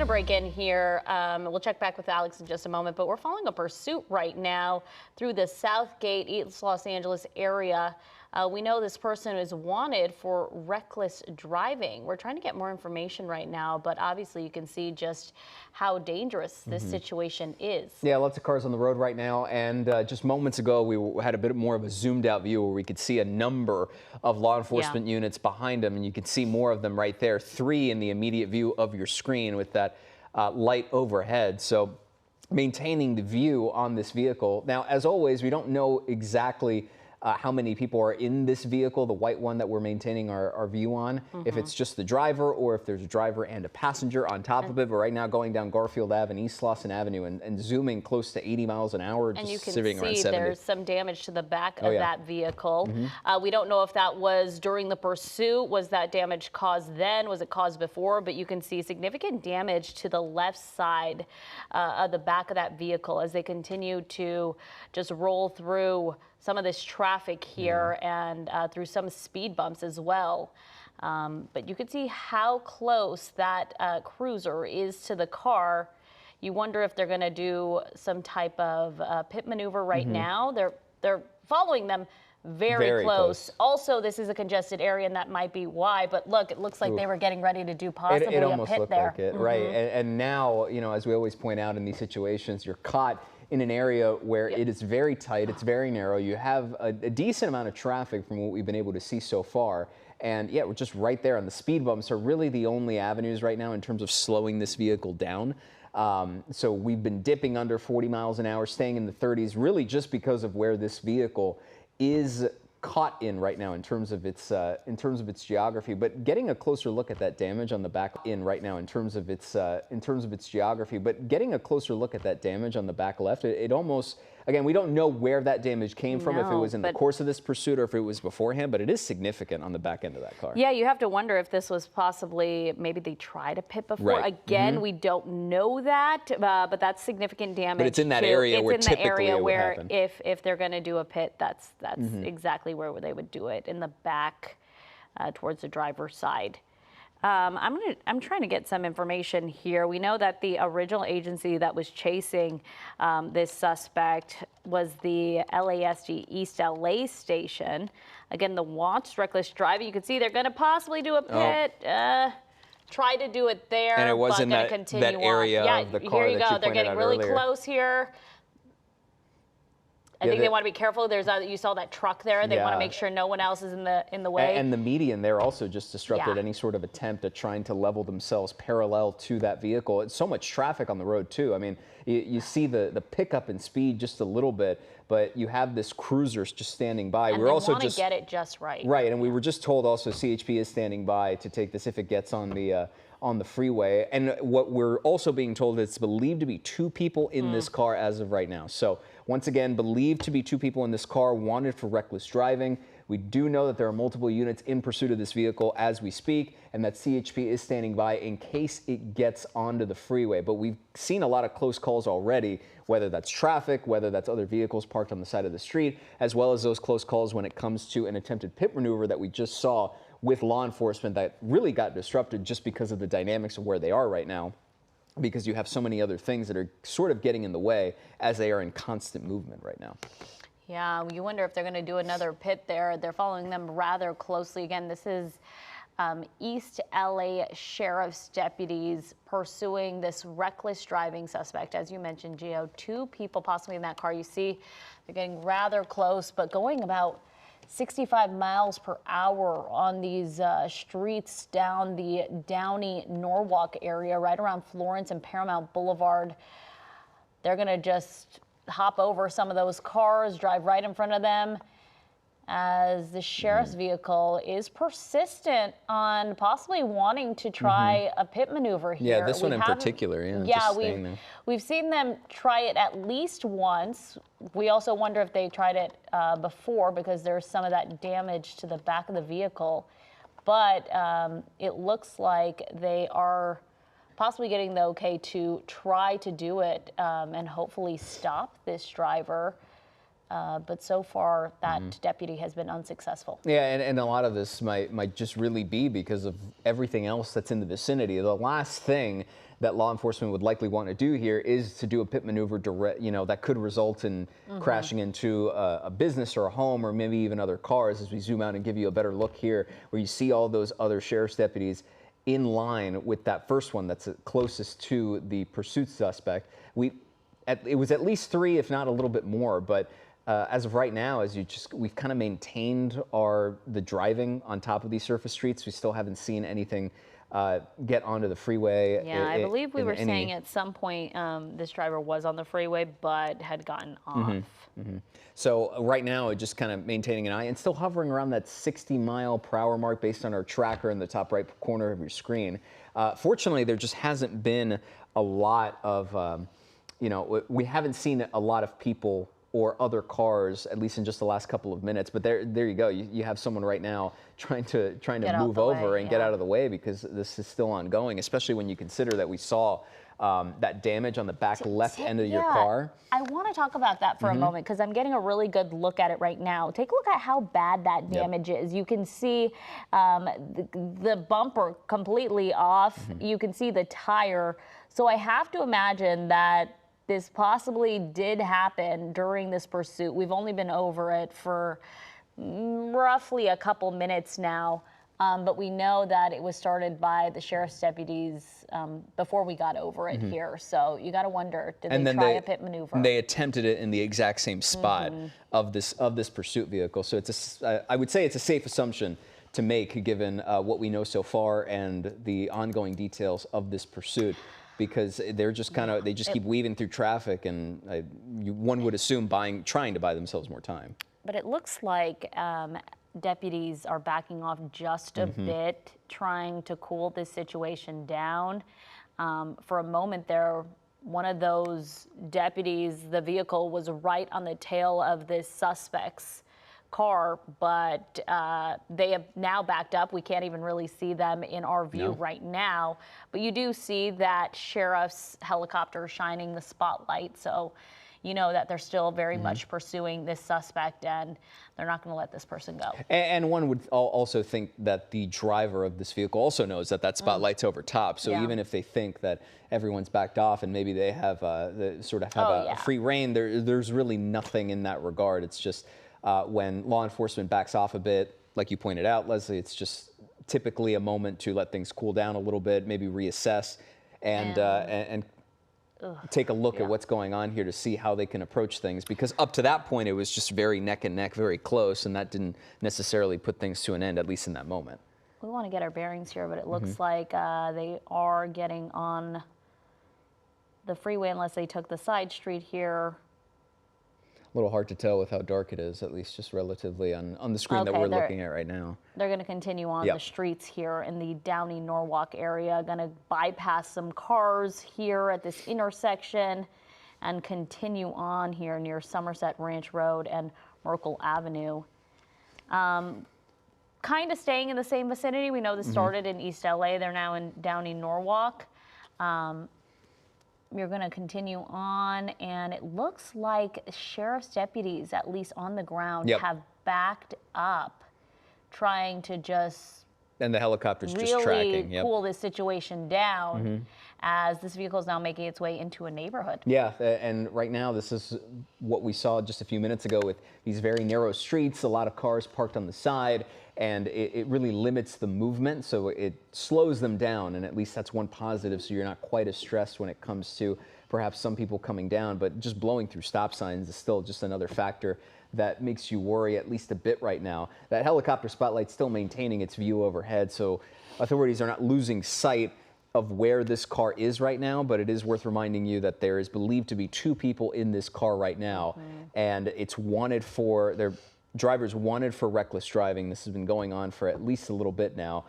to break in here. We'll check back with Alex in just a moment, but we're following a pursuit right now through the Southgate, East Los Angeles area. We know this person is wanted for reckless driving. We're trying to get more information right now, but obviously you can see just how dangerous this situation is. Yeah, lots of cars on the road right now, and just moments ago we had a bit more of a zoomed out view where we could see a number of law enforcement units behind them, and you can see more of them right there, 3 in the immediate view of your screen with that light overhead. So maintaining the view on this vehicle. Now, as always, we don't know exactly how many people are in this vehicle, the white one that we're maintaining our view on, if it's just the driver or if there's a driver and a passenger on top of it. But right now going down Garfield Ave and East Slauson Avenue and zooming close to 80 miles an hour, and just you can sitting around 70. There's some damage to the back of that vehicle. We don't know if that was during the pursuit. Was that damage caused then? Was it caused before? But you can see significant damage to the left side of the back of that vehicle as they continue to just roll through some of this traffic here and through some speed bumps as well. But you can see how close that cruiser is to the car. You wonder if they're going to do some type of pit maneuver right now. They're following them very close. Also, this is a congested area, and that might be why. But look, it looks like they were getting ready to do possibly it a almost pit looked there. like it, right? And now, you know, as we always point out in these situations, you're caught in an area where it is very tight, it's very narrow. You have a decent amount of traffic from what we've been able to see so far. And yeah, we're just right there on the speed bumps are really the only avenues right now in terms of slowing this vehicle down. So we've been dipping under 40 miles an hour, staying in the 30s, really just because of where this vehicle is caught in right now in terms of its geography. But getting a closer look at that damage on the back in terms of its geography. But getting a closer look at that damage on the back left, it almost, again, we don't know where that damage came from, if it was in the course of this pursuit or if it was beforehand, but it is significant on the back end of that car. Yeah, you have to wonder if this was possibly, maybe they tried a pit before. Again, we don't know that, but that's significant damage. But it's in that area where it's in the typically area it would where happen. if they're going to do a pit, that's exactly where they would do it, in the back towards the driver's side. I'm trying to get some information here. We know that the original agency that was chasing this suspect was the LASD East LA station. Again, the Watts reckless driving. You can see they're going to possibly do a pit. Try to do it there, and it was in that area of the car. Here you that go. You They're getting really close here. I think they want to be careful. You saw that truck there. They want to make sure no one else is in the way. And the median there also just disrupted any sort of attempt at trying to level themselves parallel to that vehicle. It's so much traffic on the road too. I mean, you see the pickup in speed just a little bit, but you have this cruiser just standing by. And we're also just get it just right. Right, and we were just told also CHP is standing by to take this if it gets on the freeway. And what we're also being told is it's believed to be 2 people in this car as of right now. So once again, believed to be 2 people in this car wanted for reckless driving. We do know that there are multiple units in pursuit of this vehicle as we speak, and that CHP is standing by in case it gets onto the freeway. But we've seen a lot of close calls already, whether that's traffic, whether that's other vehicles parked on the side of the street, as well as those close calls when it comes to an attempted pit maneuver that we just saw with law enforcement that really got disrupted just because of the dynamics of where they are right now, because you have so many other things that are sort of getting in the way as they are in constant movement right now. Yeah, you wonder if they're going to do another pit there. They're following them rather closely. Again, this is East LA Sheriff's deputies pursuing this reckless driving suspect. As you mentioned, Gio, 2 people possibly in that car. You see they're getting rather close, but going about 65 miles per hour on these streets down the Downey-Norwalk area, right around Florence and Paramount Boulevard. They're going to just hop over some of those cars, drive right in front of them, as the sheriff's vehicle is persistent on possibly wanting to try a pit maneuver here. Yeah, this one in particular, we've seen them try it at least once. We also wonder if they tried it before, because there's some of that damage to the back of the vehicle. But it looks like they are possibly getting the okay to try to do it and hopefully stop this driver. but so far that deputy has been unsuccessful. Yeah, and a lot of this might just really be because of everything else that's in the vicinity. The last thing that law enforcement would likely want to do here is to do a pit maneuver that could result in crashing into a business or a home or maybe even other cars. As we zoom out and give you a better look here, where you see all those other sheriff's deputies in line with that first one that's closest to the pursuit suspect. It was at least 3, if not a little bit more, but as of right now, we've kind of maintained the driving on top of these surface streets. We still haven't seen anything get onto the freeway. Yeah, I believe we were saying at some point this driver was on the freeway but had gotten off. So right now, it's just kind of maintaining an eye and still hovering around that 60-mile-per-hour mark based on our tracker in the top right corner of your screen. Fortunately, there just hasn't been a lot of, we haven't seen a lot of people or other cars, at least in just the last couple of minutes. But there you go. You have someone right now trying to move over and get out of the way because this is still ongoing, especially when you consider that we saw that damage on the back left end of your car. I want to talk about that for a moment because I'm getting a really good look at it right now. Take a look at how bad that damage is. You can see the bumper completely off. You can see the tire. So I have to imagine that this possibly did happen during this pursuit. We've only been over it for roughly a couple minutes now, but we know that it was started by the sheriff's deputies before we got over it here. So you got to wonder, did they try a pit maneuver? They attempted it in the exact same spot of this pursuit vehicle. So I would say it's a safe assumption to make given what we know so far and the ongoing details of this pursuit, because they're just they just keep weaving through traffic, and one would assume trying to buy themselves more time. But it looks like deputies are backing off just a bit, trying to cool this situation down. For a moment there, one of those deputies, the vehicle was right on the tail of this suspect's car, but they have now backed up. We can't even really see them in our view right now, but you do see that sheriff's helicopter shining the spotlight, so you know that they're still very much pursuing this suspect, and they're not going to let this person go. And one would also think that the driver of this vehicle also knows that spotlight's over top, so even if they think that everyone's backed off and maybe they have a free rein, there's really nothing in that regard. It's just when law enforcement backs off a bit, like you pointed out, Leslie, it's just typically a moment to let things cool down a little bit, maybe reassess and take a look at what's going on here to see how they can approach things. Because up to that point, it was just very neck and neck, very close, and that didn't necessarily put things to an end, at least in that moment. We want to get our bearings here, but it looks like they are getting on the freeway unless they took the side street here. A little hard to tell with how dark it is, at least just relatively on the screen that we're looking at right now. They're going to continue on the streets here in the Downey-Norwalk area, going to bypass some cars here at this intersection and continue on here near Somerset Ranch Road and Merkle Avenue. Kind of staying in the same vicinity. We know this started in East LA. They're now in Downey-Norwalk. You're going to continue on, and it looks like sheriff's deputies, at least on the ground, have backed up, trying to just and the helicopter's really just tracking. Cool this situation down as this vehicle is now making its way into a neighborhood. Yeah, and right now this is what we saw just a few minutes ago with these very narrow streets, a lot of cars parked on the side, and it really limits the movement, so it slows them down, and at least that's one positive, so you're not quite as stressed when it comes to perhaps some people coming down, but just blowing through stop signs is still just another factor that makes you worry at least a bit right now. That helicopter spotlight's still maintaining its view overhead, so authorities are not losing sight of where this car is right now, but it is worth reminding you that there is believed to be 2 people in this car right now, and it's wanted for their drivers wanted for reckless driving. This has been going on for at least a little bit now.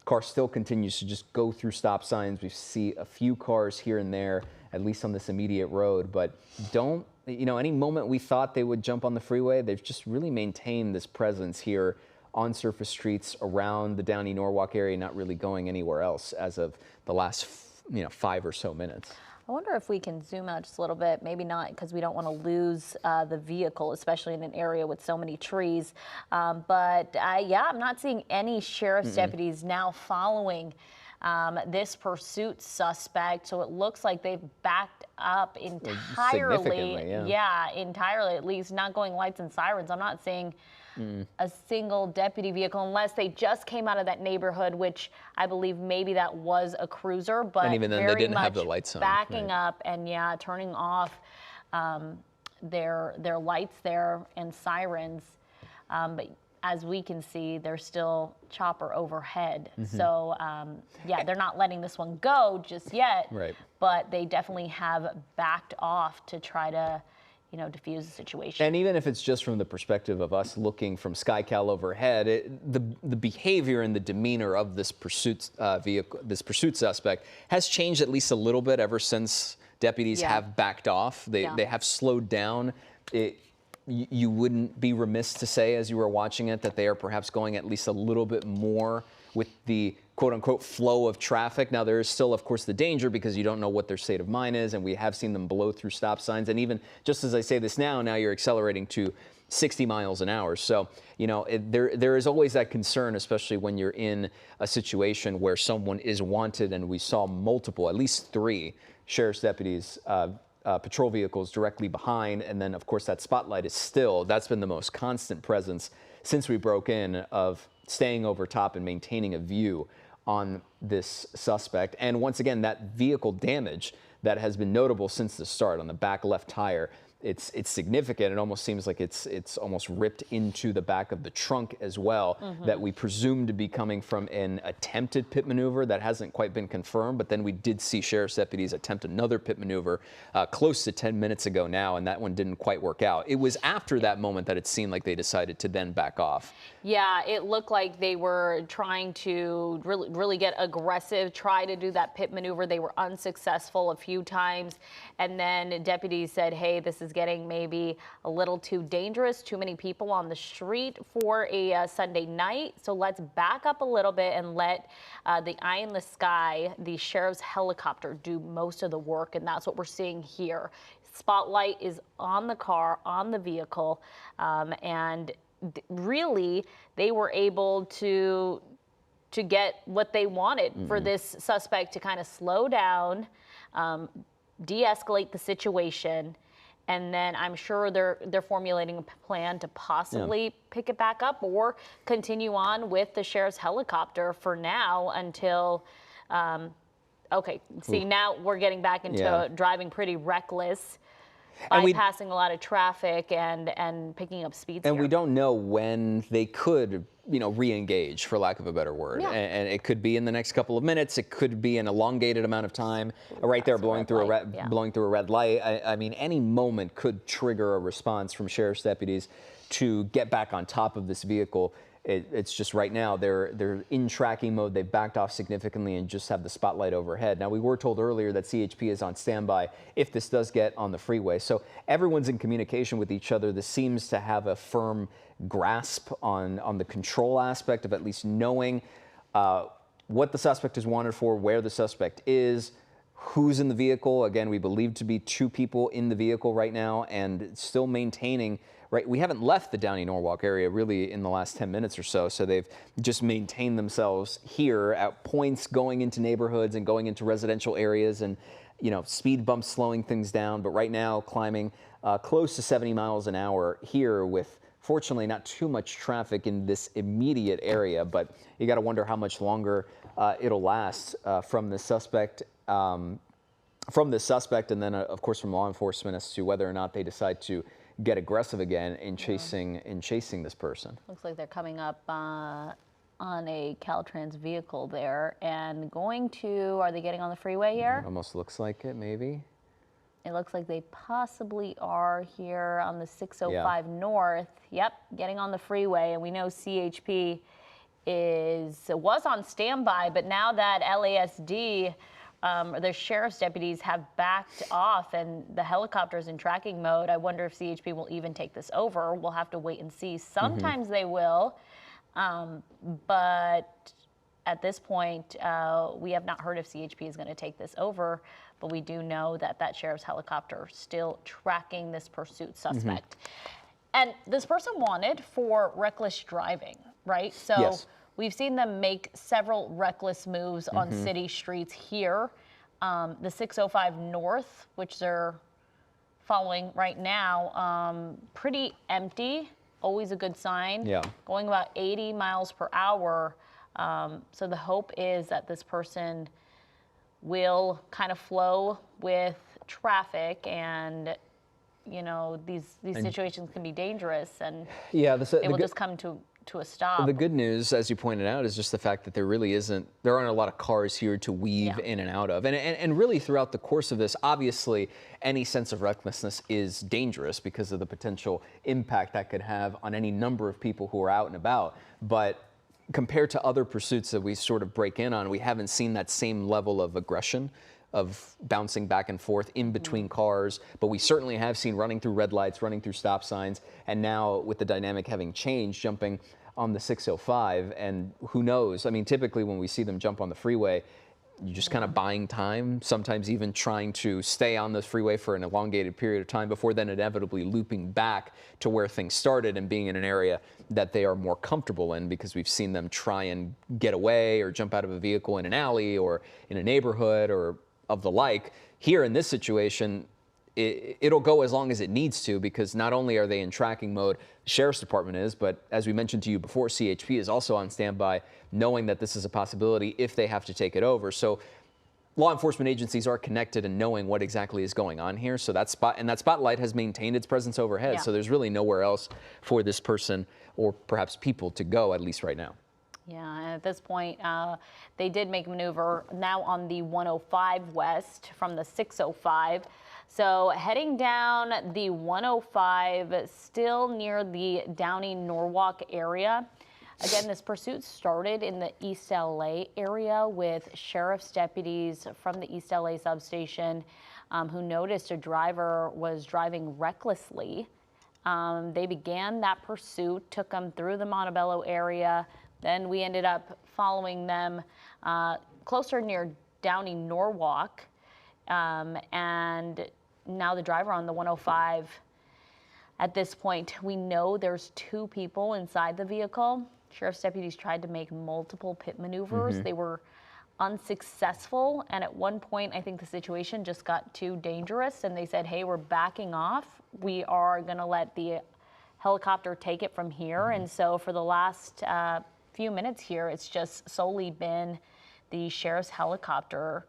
Car still continues to just go through stop signs. We see a few cars here and there, at least on this immediate road, but any moment we thought they would jump on the freeway, they've just really maintained this presence here on surface streets around the Downey-Norwalk area, not really going anywhere else as of the last 5 or so minutes. I wonder if we can zoom out just a little bit, maybe not because we don't want to lose the vehicle, especially in an area with so many trees. Yeah, I'm not seeing any sheriff's deputies now following this pursuit suspect. So it looks like they've backed up entirely. Significantly, yeah. Yeah, entirely, at least not going lights and sirens. I'm not seeing a single deputy vehicle unless they just came out of that neighborhood, which I believe maybe that was a cruiser, but And even then, they didn't have the lights on. Backing up and yeah, turning off their lights there and sirens. But as we can see, there's still chopper overhead. So yeah, they're not letting this one go just yet. Right. But they definitely have backed off to try to, diffuse the situation. And even if it's just from the perspective of us looking from SkyCal overhead, the behavior and the demeanor of this pursuit vehicle, this pursuit suspect, has changed at least a little bit ever since deputies have backed off. They have slowed down. You wouldn't be remiss to say, as you were watching it, that they are perhaps going at least a little bit more with the quote-unquote flow of traffic. Now, there is still, of course, the danger because you don't know what their state of mind is, and we have seen them blow through stop signs. And even just as I say this now you're accelerating to 60 miles an hour. So, there is always that concern, especially when you're in a situation where someone is wanted, and we saw multiple, at least 3 sheriff's deputies, patrol vehicles directly behind, and then of course that spotlight that's been the most constant presence since we broke in, of staying over top and maintaining a view on this suspect. And once again, that vehicle damage that has been notable since the start on the back left tire, it's significant. It almost seems like it's almost ripped into the back of the trunk as well, that we presume to be coming from an attempted pit maneuver that hasn't quite been confirmed. But then we did see sheriff's deputies attempt another pit maneuver close to 10 minutes ago now, and that one didn't quite work out. It was after that moment that it seemed like they decided to then back off. Yeah, it looked like they were trying to really get aggressive, try to do that pit maneuver. They were unsuccessful a few times, and then deputies said, hey, this is getting maybe a little too dangerous, too many people on the street for a Sunday night. So let's back up a little bit and let the eye in the sky, the sheriff's helicopter, do most of the work. And that's what we're seeing here. Spotlight is on the car, on the vehicle, and really they were able to get what they wanted for this suspect to kind of slow down, de-escalate the situation. And then I'm sure they're formulating a plan to possibly pick it back up or continue on with the sheriff's helicopter for now until, okay, see, now we're getting back into driving pretty reckless, bypassing a lot of traffic and picking up speeds. And here. we don't know when they could, re-engage, for lack of a better word. Yeah. And it could be in the next couple of minutes. It could be an elongated amount of time. Right there, blowing through a red light. I mean, any moment could trigger a response from sheriff's deputies to get back on top of this vehicle. It's just right now they're in tracking mode. They've backed off significantly and just have the spotlight overhead. Now, we were told earlier that CHP is on standby if this does get on the freeway. So everyone's in communication with each other. This seems to have a firm grasp on the control aspect of at least knowing what the suspect is wanted for, where the suspect is, who's in the vehicle. Again, we believe to be 2 people in the vehicle right now, and still maintaining. Right, we haven't left the Downey-Norwalk area really in the last 10 minutes or so, so they've just maintained themselves here at points going into neighborhoods and going into residential areas, and speed bumps slowing things down. But right now, climbing close to 70 miles an hour here, with fortunately not too much traffic in this immediate area. But you got to wonder how much longer it'll last from the suspect. And then of course from law enforcement as to whether or not they decide to get aggressive again in chasing this person. Looks like they're coming up on a Caltrans vehicle there and are they getting on the freeway here? Almost looks like it, maybe. It looks like they possibly are here on the 605 North. Yep, getting on the freeway. And we know CHP was on standby, but now that LASD, the sheriff's deputies have backed off and the helicopter's in tracking mode, I wonder if CHP will even take this over. We'll have to wait and see. Sometimes they will, but at this point, we have not heard if CHP is going to take this over, but we do know that that sheriff's helicopter still tracking this pursuit suspect. And this person wanted for reckless driving, right? So Yes. we've seen them make several reckless moves on city streets here. The 605 North, which they're following right now, pretty empty, always a good sign. Yeah. Going about 80 miles per hour. So the hope is that this person will kind of flow with traffic, and you know, these situations can be dangerous, and Yeah, they will just come to a stop. the good news, as you pointed out, is just the fact that there aren't a lot of cars here to weave in and out of. And really throughout the course of this, obviously, any sense of recklessness is dangerous because of the potential impact that could have on any number of people who are out and about. But compared to other pursuits that we sort of break in on, we haven't seen that same level of aggression, of bouncing back and forth in between cars, but we certainly have seen running through red lights, running through stop signs, and now with the dynamic having changed, jumping on the 605, and who knows? I mean, typically when we see them jump on the freeway, you're just kind of buying time, sometimes even trying to stay on the freeway for an elongated period of time before then inevitably looping back to where things started and being in an area that they are more comfortable in, because we've seen them try and get away or jump out of a vehicle in an alley or in a neighborhood or of the like. Here in this situation, it'll go as long as it needs to, because not only are they in tracking mode, the sheriff's department is, but as we mentioned to you before, CHP is also on standby, knowing that this is a possibility if they have to take it over. So law enforcement agencies are connected and knowing what exactly is going on here. So that spotlight has maintained its presence overhead. Yeah. So there's really nowhere else for this person or perhaps people to go, at least right now. Yeah, and at this point, they did make a maneuver now on the 105 west from the 605. So heading down the 105, still near the Downey-Norwalk area. Again, this pursuit started in the East LA area with sheriff's deputies from the East LA substation who noticed a driver was driving recklessly. They began that pursuit, took them through the Montebello area. Then we ended up following them closer near Downey-Norwalk. And now the driver on the 105, at this point, we know there's 2 people inside the vehicle. Sheriff's deputies tried to make multiple pit maneuvers. They were unsuccessful. And at one point, I think the situation just got too dangerous. And they said, hey, we're backing off. We are going to let the helicopter take it from here. And so for the last few minutes here, it's just solely been the sheriff's helicopter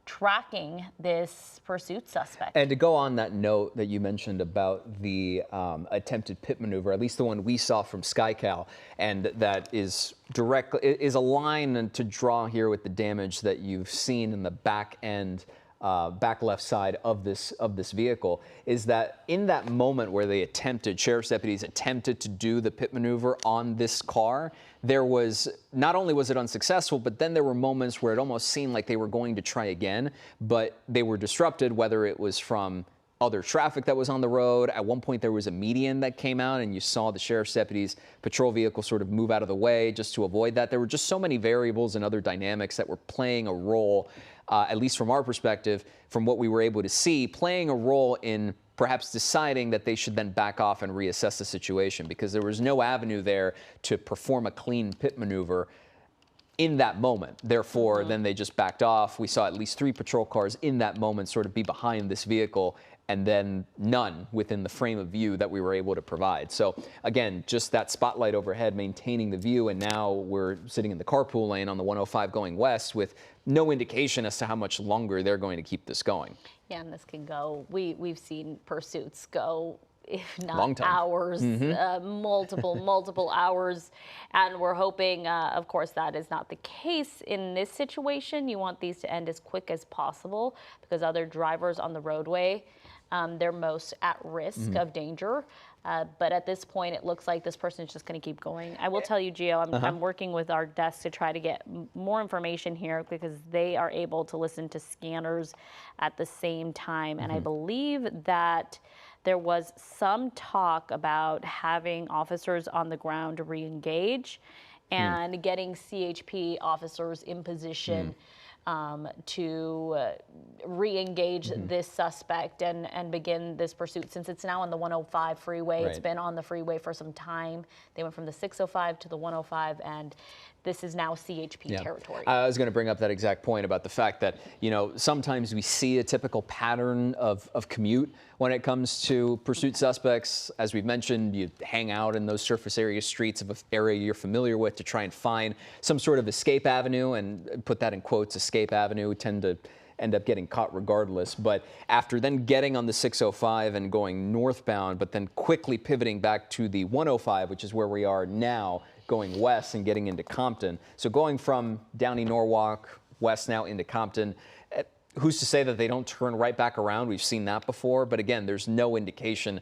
tracking this pursuit suspect. And to go on that note that you mentioned about the attempted pit maneuver, at least the one we saw from SkyCal, and that is a line to draw here with the damage that you've seen in the back end, back left side of this vehicle, is that in that moment where sheriff's deputies attempted to do the pit maneuver on this car, there was, not only was it unsuccessful, but then there were moments where it almost seemed like they were going to try again, but they were disrupted, whether it was from other traffic that was on the road. At one point, there was a median that came out, and you saw the sheriff's deputies' patrol vehicle sort of move out of the way just to avoid that. There were just so many variables and other dynamics that were playing a role, at least from our perspective, from what we were able to see, playing a role in perhaps deciding that they should then back off and reassess the situation, because there was no avenue there to perform a clean pit maneuver in that moment. Therefore, then they just backed off. We saw at least 3 patrol cars in that moment sort of be behind this vehicle, and then none within the frame of view that we were able to provide. So again, just that spotlight overhead maintaining the view, and now we're sitting in the carpool lane on the 105 going west with no indication as to how much longer they're going to keep this going. Yeah, and this can go, we've seen pursuits go, if not Long time. hours, multiple hours. And we're hoping, of course, that is not the case in this situation. You want these to end as quick as possible, because other drivers on the roadway, they're most at risk of danger. But at this point, it looks like this person is just going to keep going. I will tell you, Gio, I'm working with our desk to try to get more information here, because they are able to listen to scanners at the same time. And I believe that there was some talk about having officers on the ground to re-engage. and getting CHP officers in position to re-engage this suspect and begin this pursuit. Since it's now on the 105 freeway, it's been on the freeway for some time. They went from the 605 to the 105, and this is now CHP territory. I was going to bring up that exact point about the fact that, you know, sometimes we see a typical pattern of commute when it comes to pursuit suspects. As we've mentioned, you hang out in those surface area streets of an area you're familiar with to try and find some sort of escape avenue, and put that in quotes, escape avenue, tend to end up getting caught regardless. But after then getting on the 605 and going northbound, but then quickly pivoting back to the 105, which is where we are now, going west and getting into Compton. So going from Downey Norwalk west now into Compton, who's to say that they don't turn right back around? We've seen that before. But again, there's no indication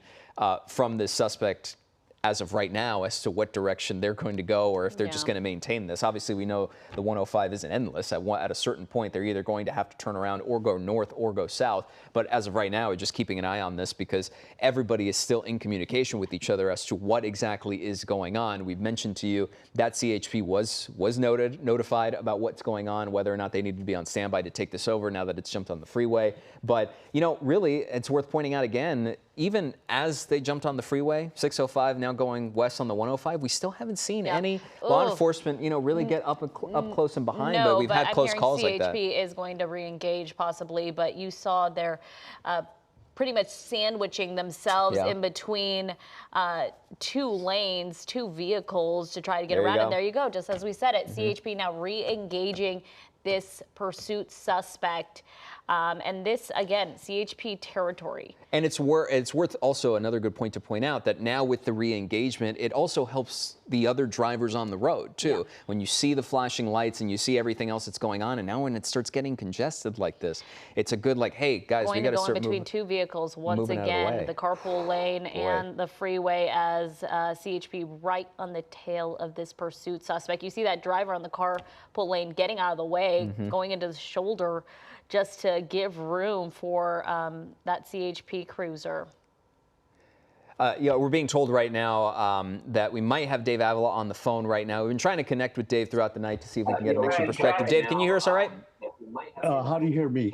from this suspect as of right now as to what direction they're going to go, or if they're just going to maintain this. Obviously, we know the 105 isn't endless. At a certain point, they're either going to have to turn around or go north or go south. But as of right now, we're just keeping an eye on this because everybody is still in communication with each other as to what exactly is going on. We've mentioned to you that CHP was notified about what's going on, whether or not they need to be on standby to take this over now that it's jumped on the freeway. But, you know, really, it's worth pointing out again, even as they jumped on the freeway, 605 now going west on the 105, we still haven't seen any law enforcement, you know, really get up close and behind. No, but we've had close calls like that. CHP is going to re-engage possibly, but you saw their pretty much sandwiching themselves in between two lanes, two vehicles to try to get around. And there you go, just as we said it, CHP now re-engaging this pursuit suspect. And this, again, CHP territory. And it's worth also another good point to point out that now with the re-engagement, it also helps the other drivers on the road, too. When you see the flashing lights and you see everything else that's going on, and now when it starts getting congested like this, it's a good, like, hey, guys, we got to start between two vehicles once again, the carpool lane and the freeway, as CHP right on the tail of this pursuit suspect. You see that driver on the carpool lane getting out of the way, going into the shoulder, just to give room for that CHP cruiser. Yeah, we're being told right now that we might have Dave Avila on the phone right now. We've been trying to connect with Dave throughout the night to see if we can get an extra perspective. Dave, can you hear us all right? How do you hear me?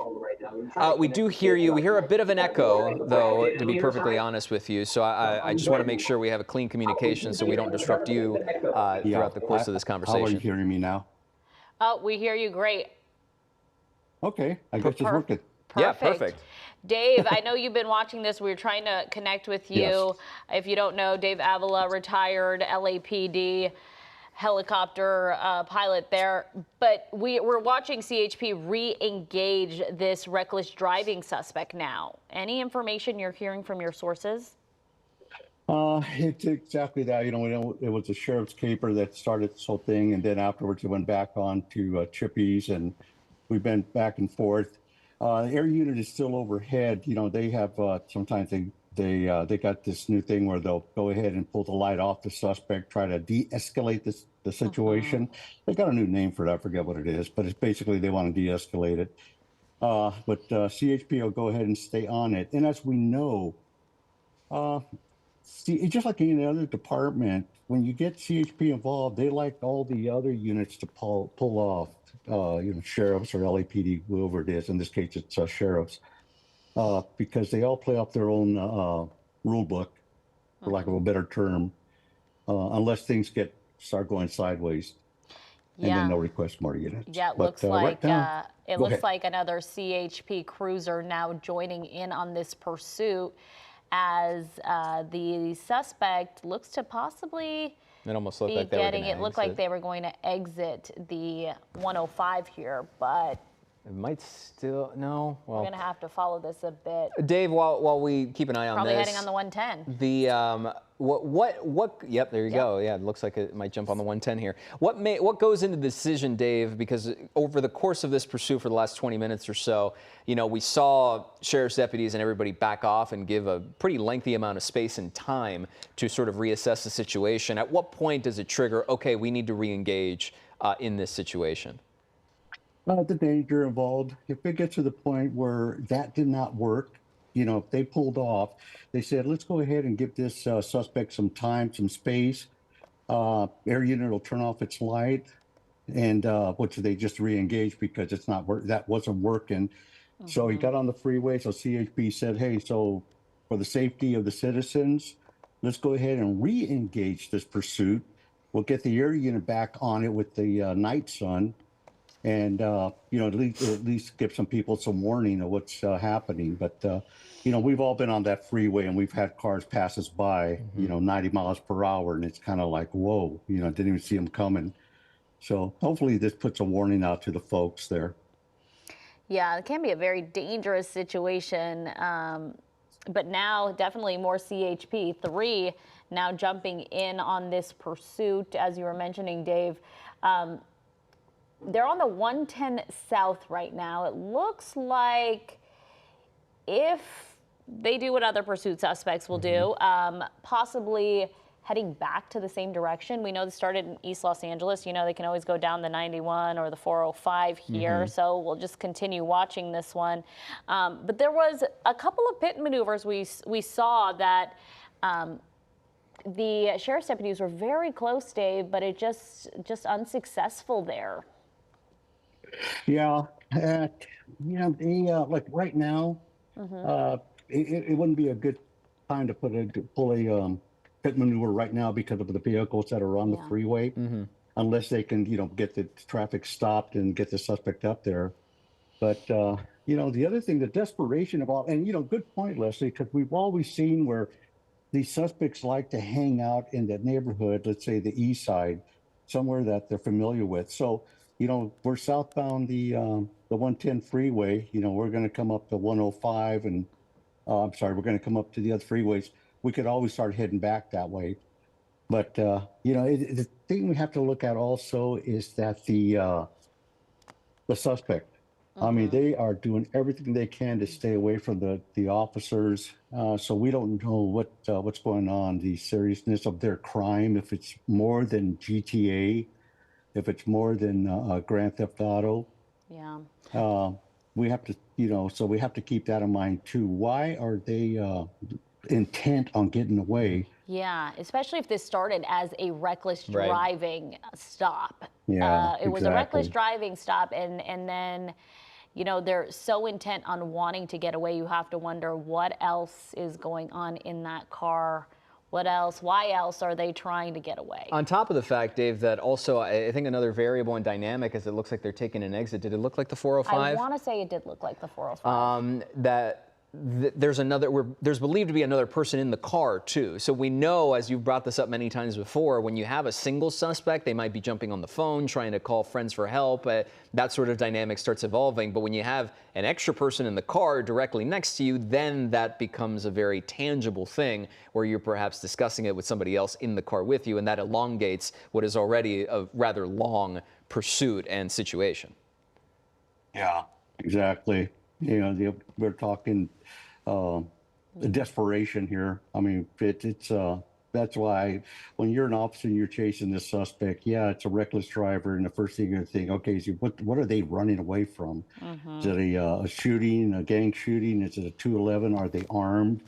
We do hear you. We hear a bit of an echo, though, to be perfectly honest with you. So I just want to make sure we have a clean communication so we don't disrupt you throughout the course of this conversation. How are you hearing me now? We hear you great. Okay, I guess it's working. Yeah, perfect. Dave, I know you've been watching this. We were trying to connect with you. Yes. If you don't know, Dave Avila, retired LAPD helicopter pilot there. But we're watching CHP re-engage this reckless driving suspect now. Any information you're hearing from your sources? It's exactly that. You know, it was the sheriff's caper that started this whole thing, and then afterwards it went back on to Chippies, and we've been back and forth. Air unit is still overhead. You know, they have sometimes they got this new thing where they'll go ahead and pull the light off the suspect, try to de-escalate the situation. They got a new name for it. I forget what it is, but it's basically they want to de-escalate it. But CHP will go ahead and stay on it. And as we know, see, just like any other department, when you get CHP involved, they like all the other units to pull off. You know, sheriffs or LAPD, whoever it is. In this case, it's sheriffs, because they all play off their own rule book, for lack of a better term, unless things start going sideways, and then they'll request more units. Yeah, it looks like like another CHP cruiser now joining in on this pursuit, as the suspect looks to possibly. It almost looked like they were going to exit. It looked like they were going to exit the 105 here, but it might still Well, we're going to have to follow this a bit. Dave, while we keep an eye on probably this, heading on the 110. The what? Yep, there you go. Yeah, it looks like it might jump on the 110 here. What goes into the decision, Dave? Because over the course of this pursuit for the last 20 minutes or so, you know, we saw sheriff's deputies and everybody back off and give a pretty lengthy amount of space and time to sort of reassess the situation. At what point does it trigger? Okay, we need to re-engage in this situation. The danger involved. If it gets to the point where that did not work, you know, if they pulled off, they said, let's go ahead and give this suspect some time, some space. Air unit will turn off its light, and which they just re-engaged because it's not that wasn't working. So he got on the freeway. So CHP said, "Hey, so for the safety of the citizens, let's go ahead and re-engage this pursuit. We'll get the air unit back on it with the night sun, and at least give some people some warning of what's happening." But we've all been on that freeway and we've had cars pass us by, 90 miles per hour, and it's kind of like, whoa, didn't even see them coming. So hopefully this puts a warning out to the folks there. Yeah, it can be a very dangerous situation. But now definitely more CHP 3 now jumping in on this pursuit, as you were mentioning, Dave. They're on the 110 South right now. It looks like if they do what other pursuit suspects will do, possibly heading back to the same direction. We know this started in East Los Angeles. They can always go down the 91 or the 405 here. So we'll just continue watching this one. But there was a couple of pit maneuvers we saw that the sheriff's deputies were very close, Dave, but it just unsuccessful there. Yeah, like right now, it wouldn't be a good time to pull a pit maneuver right now because of the vehicles that are on the freeway, unless they can, get the traffic stopped and get the suspect up there. But the other thing, the desperation of all, and good point, Leslie, because we've always seen where these suspects like to hang out in that neighborhood, let's say the east side, somewhere that they're familiar with. So we're southbound the 110 freeway. We're going to come up to 105 and we're going to come up to the other freeways. We could always start heading back that way. But, the thing we have to look at also is that the suspect, I mean, they are doing everything they can to stay away from the officers. So we don't know what's going on, the seriousness of their crime, if it's more than GTA, if it's more than Grand Theft Auto. Yeah. We have to, so we have to keep that in mind too. Why are they intent on getting away? Yeah, especially if this started as a reckless driving stop. Yeah, it was a reckless driving stop, and then, they're so intent on wanting to get away. You have to wonder what else is going on in that car. What else? Why else are they trying to get away? On top of the fact, Dave, that also I think another variable and dynamic is it looks like they're taking an exit. Did it look like the 405? I want to say it did look like the 405. There's believed to be another person in the car too. So we know, as you've brought this up many times before, when you have a single suspect, they might be jumping on the phone, trying to call friends for help. That sort of dynamic starts evolving. But when you have an extra person in the car directly next to you, then that becomes a very tangible thing where you're perhaps discussing it with somebody else in the car with you, and that elongates what is already a rather long pursuit and situation. Yeah, exactly. We're talking desperation here. I mean, it's that's why when you're an officer and you're chasing this suspect, it's a reckless driver, and the first thing you're thinking, okay, so what are they running away from? Is it a shooting, a gang shooting? Is it a 211? Are they armed?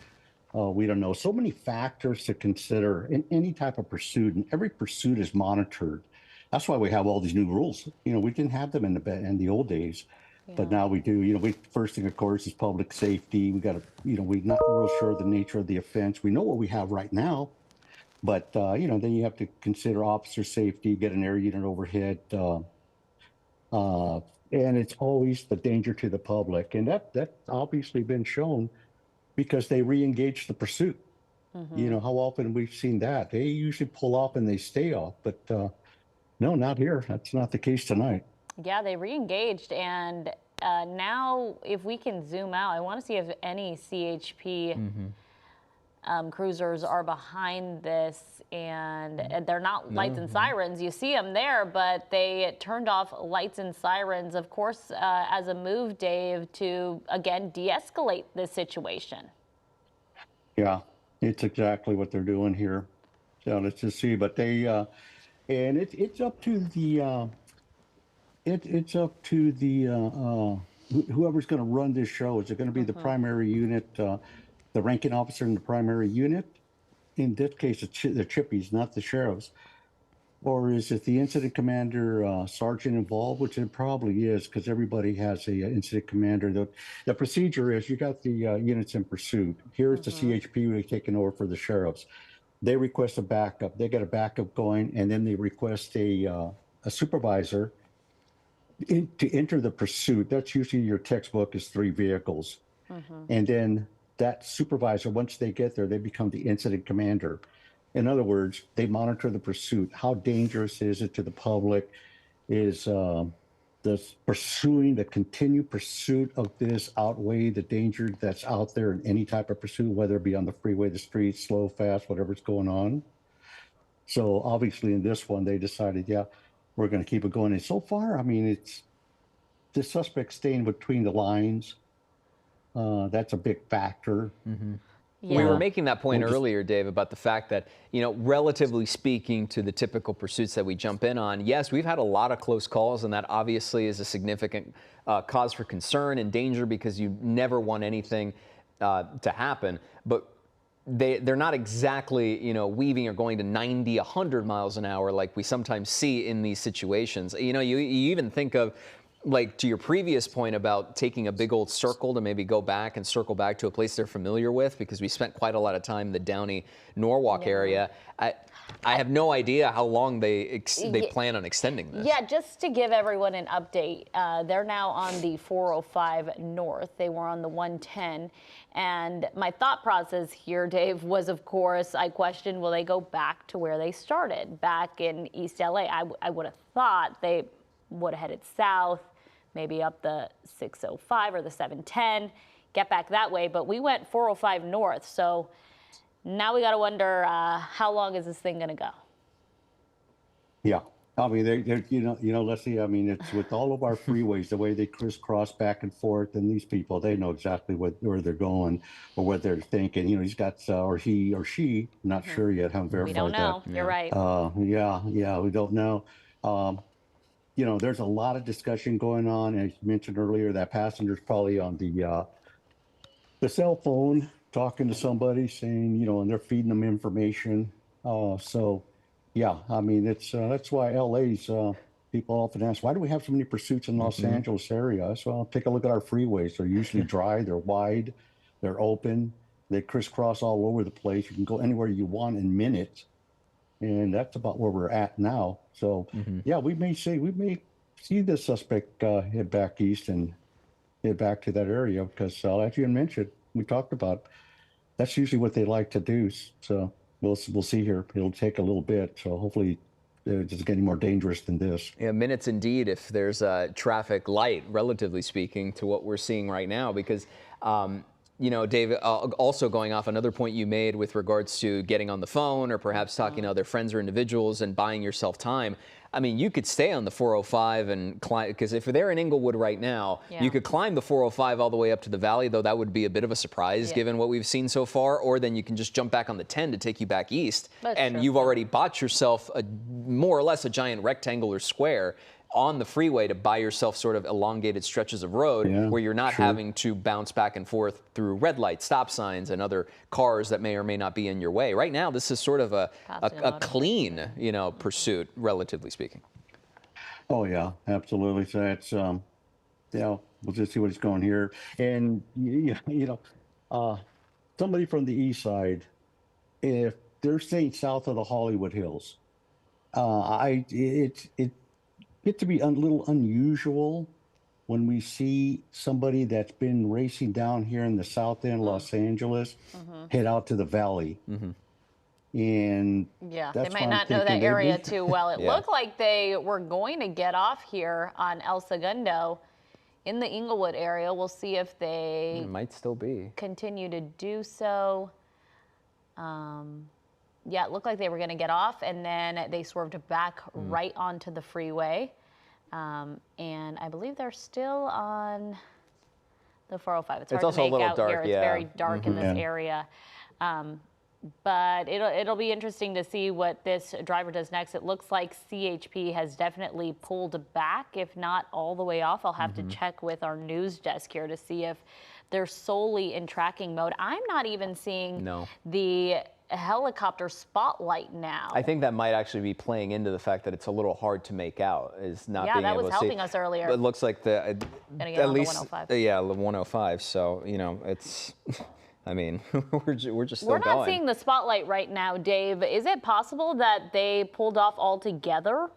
We don't know. So many factors to consider in any type of pursuit, and every pursuit is monitored. That's why we have all these new rules. We didn't have them in the old days. But now we do. First thing, of course, is public safety. We got to, we're not real sure of the nature of the offense. We know what we have right now, but then you have to consider officer safety, get an air unit overhead, and it's always the danger to the public, and that's obviously been shown because they re-engage the pursuit. How often we've seen that? They usually pull off and they stay off, but no, not here. That's not the case tonight. Yeah, they re-engaged, and now if we can zoom out, I want to see if any CHP cruisers are behind this, and they're not lights and sirens. You see them there, but they turned off lights and sirens, of course, as a move, Dave, to, again, de-escalate this situation. Yeah, it's exactly what they're doing here. So let's just see, but they, and it's up to the, it's up to the whoever's going to run this show. Is it going to be the primary unit, the ranking officer in the primary unit? In this case, it's the chippies, not the sheriffs. Or is it the incident commander, sergeant involved, which it probably is, because everybody has a incident commander. The procedure is you got the units in pursuit. Here's the CHP who's taking over for the sheriffs. They request a backup. They get a backup going, and then they request a supervisor to enter the pursuit. That's usually your textbook is 3 vehicles. And then that supervisor, once they get there, they become the incident commander. In other words, they monitor the pursuit. How dangerous is it to the public? Is the continued pursuit of this outweigh the danger that's out there in any type of pursuit, whether it be on the freeway, the street, slow, fast, whatever's going on? So obviously in this one, they decided, yeah, we're going to keep it going. And so far, I mean, it's the suspect staying between the lines. That's a big factor. We were making that point earlier, Dave, about the fact that, relatively speaking to the typical pursuits that we jump in on, yes, we've had a lot of close calls, and that obviously is a significant cause for concern and danger because you never want anything to happen. But they're not exactly, weaving or going to 90, 100 miles an hour like we sometimes see in these situations. You even think of, like, to your previous point about taking a big old circle to maybe go back and circle back to a place they're familiar with, because we spent quite a lot of time in the Downey, Norwalk area. I have no idea how long they plan on extending this. Yeah, just to give everyone an update, they're now on the 405 North. They were on the 110. And my thought process here, Dave, was, of course, I questioned, will they go back to where they started, back in East LA? I would have thought they would have headed south, maybe up the 605 or the 710, get back that way. But we went 405 north. So now we got to wonder, how long is this thing going to go? Yeah. I mean, Leslie, I mean, it's with all of our freeways, the way they crisscross back and forth, and these people, they know exactly where they're going or what they're thinking. He's got, or he or she, not sure yet, haven't verified that. We don't know. You're right. Yeah, we don't know. There's a lot of discussion going on. As you mentioned earlier, that passenger's probably on the cell phone talking to somebody, saying, and they're feeding them information. Yeah, I mean, that's why LA's people often ask, why do we have so many pursuits in Los Angeles area? So take a look at our freeways. They're usually dry, they're wide, they're open, they crisscross all over the place. You can go anywhere you want in minutes. And that's about where we're at now. So, yeah, we may see the suspect head back east and head back to that area because, as you mentioned, we talked about, that's usually what they like to do. So we'll see here. It'll take a little bit. So hopefully it's getting more dangerous than this. Yeah, minutes indeed, if there's a traffic light, relatively speaking, to what we're seeing right now, because Dave, also going off another point you made with regards to getting on the phone or perhaps talking to other friends or individuals and buying yourself time. I mean, you could stay on the 405 and climb, because if they're in Inglewood right now, you could climb the 405 all the way up to the valley, though that would be a bit of a surprise given what we've seen so far. Or then you can just jump back on the 10 to take you back east. That's you've already bought yourself more or less a giant rectangular square on the freeway to buy yourself sort of elongated stretches of road where you're not having to bounce back and forth through red lights, stop signs, and other cars that may or may not be in your way. Right now, this is sort of a clean, pursuit, relatively speaking. Oh yeah, absolutely. So that's we'll just see what's going here. And somebody from the east side, if they're staying south of the Hollywood Hills, it get to be a little unusual when we see somebody that's been racing down here in the south end, Los Angeles, head out to the valley. And they might not know that area too well. It looked like they were going to get off here on El Segundo in the Inglewood area. We'll see if they might still be continue to do so. Yeah, it looked like they were going to get off, and then they swerved back right onto the freeway. And I believe they're still on the 405. It's hard also to make a little out dark, here. It's very dark in this area. But it'll be interesting to see what this driver does next. It looks like CHP has definitely pulled back, if not all the way off. I'll have to check with our news desk here to see if they're solely in tracking mode. I'm not even seeing the helicopter spotlight now. I think that might actually be playing into the fact that it's a little hard to make out, is not being that able was to see. helping us earlier. It looks like the Gonna get at on the least 105. Yeah, the 105. So it's. I mean, we're just still We're not going. seeing the spotlight right now, Dave. Is it possible that they pulled off altogether?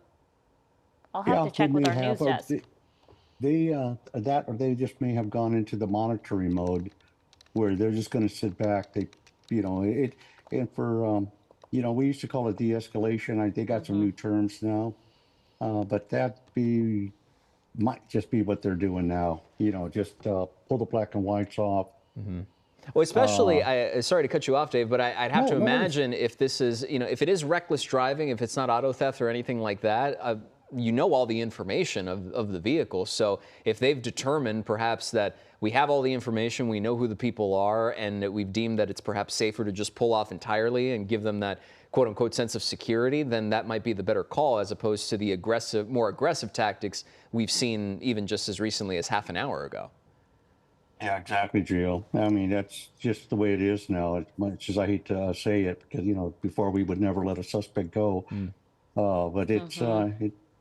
I'll have to check with our news desk. That or they just may have gone into the monitoring mode, where they're just going to sit back. And for we used to call it de-escalation. They got some new terms now, but might just be what they're doing now. Just pull the black and whites off. Well, especially, sorry to cut you off, Dave, but I'd have to imagine if this is, if it is reckless driving, if it's not auto theft or anything like that, all the information of the vehicle. So if they've determined perhaps that we have all the information, we know who the people are, and that we've deemed that it's perhaps safer to just pull off entirely and give them that quote unquote sense of security, then that might be the better call, as opposed to the more aggressive tactics we've seen even just as recently as half an hour ago. Yeah, exactly, Gio. I mean, that's just the way it is now. As much as I hate to say it, because before we would never let a suspect go, but it's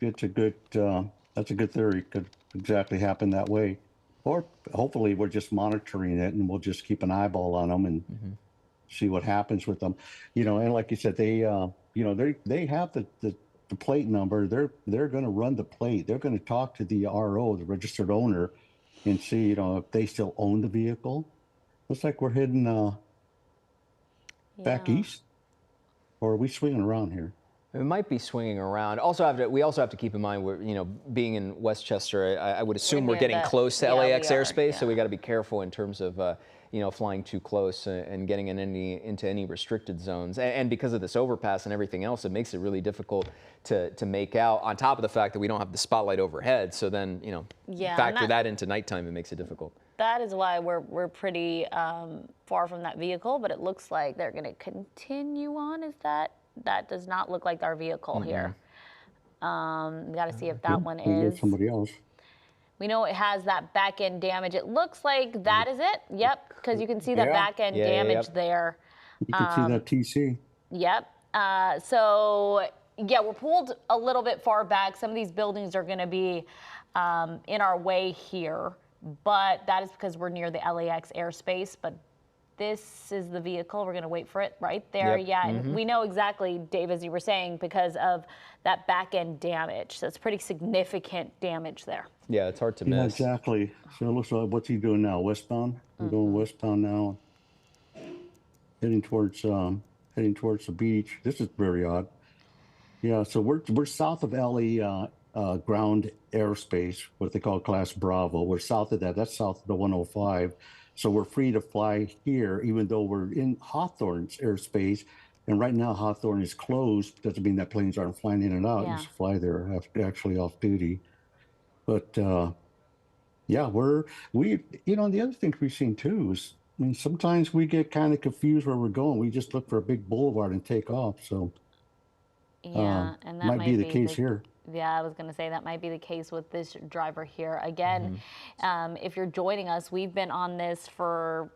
it's a good that's a good theory. Could exactly happen that way, or hopefully we're just monitoring it and we'll just keep an eyeball on them and see what happens with them. And like you said, they they have the plate number. They're going to run the plate. They're going to talk to the RO, the registered owner, and see, if they still own the vehicle. Looks like we're heading back east, or are we swinging around here? It might be swinging around. We also have to keep in mind, we're, being in Westchester, I would assume we're getting close to LAX airspace, so we got to be careful in terms of, flying too close and getting into any restricted zones. And because of this overpass and everything else, it makes it really difficult to make out, on top of the fact that we don't have the spotlight overhead. So then, factor that into nighttime, it makes it difficult. That is why we're pretty far from that vehicle, but it looks like they're going to continue on. That does not look like our vehicle here. We got to see if that one is. Somebody else. We know it has that back end damage. It looks like that is it. Yep, because you can see that back end damage there. You can see that TC. Yep. So yeah, we're pulled a little bit far back. Some of these buildings are going to be in our way here, but that is because we're near the LAX airspace. But this is the vehicle. We're going to wait for it right there. Yep. Yeah, and we know exactly, Dave, as you were saying, because of that back end damage. So it's pretty significant damage there. Yeah, it's hard to miss. Yeah, exactly. So it looks like, what's he doing now? Westbound? We're going westbound now. Heading towards the beach. This is very odd. Yeah, so we're south of LA ground airspace, what they call Class Bravo. We're south of that. That's south of the 105. So we're free to fly here, even though we're in Hawthorne's airspace. And right now, Hawthorne is closed. Doesn't mean that planes aren't flying in and out. You just fly there actually off duty. But yeah, the other thing we've seen too is, sometimes we get kind of confused where we're going. We just look for a big boulevard and take off. So and that might be the case here. Yeah, I was going to say that might be the case with this driver here. Again, if you're joining us, we've been on this for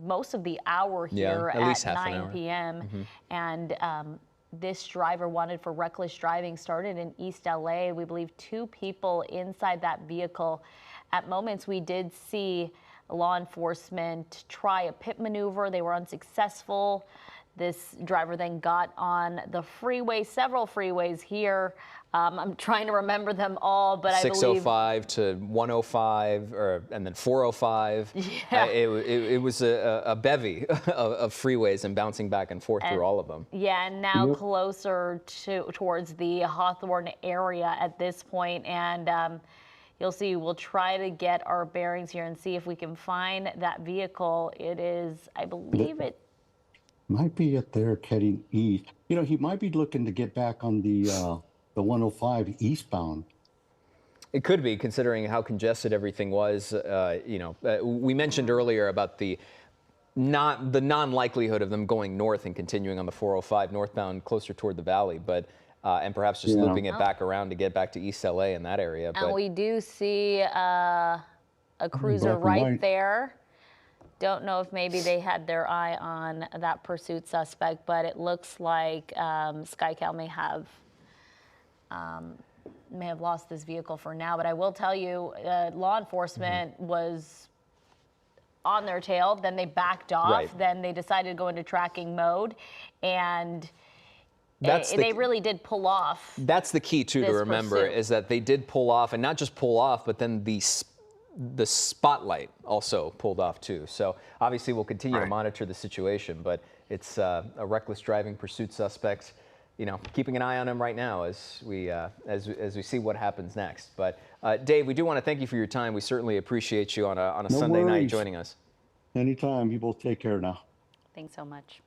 most of the hour here at 9 p.m. And this driver wanted for reckless driving started in East LA. We believe 2 people inside that vehicle. At moments, we did see law enforcement try a pit maneuver. They were unsuccessful. This driver then got on the freeway, several freeways here. I'm trying to remember them all, but I believe 605 to 105, and then 405. Yeah. It was a bevy of freeways and bouncing back and forth through all of them. Yeah, and now closer towards the Hawthorne area at this point, and you'll see we'll try to get our bearings here and see if we can find that vehicle. It is, I believe it. Might be up there heading east. He might be looking to get back on the 105 eastbound. It could be, considering how congested everything was. We mentioned earlier about the non-likelihood of them going north and continuing on the 405 northbound closer toward the valley, but and perhaps just looping it back around to get back to East LA in that area. And we do see a cruiser right there. Don't know if maybe they had their eye on that pursuit suspect, but it looks like SkyCal may have lost this vehicle for now. But I will tell you, law enforcement was on their tail. Then they backed off. Right. Then they decided to go into tracking mode, and they really did pull off. That's the key too to this remember pursuit. is that they did pull off, and not just pull off, but then the spotlight also pulled off too. So obviously we'll continue to monitor the situation, but it's a reckless driving pursuit suspect. You know, keeping an eye on him right now as we see what happens next. But Dave, we do want to thank you for your time. We certainly appreciate you on a No Sunday night worries. joining us. Anytime. You both take care now. Thanks so much.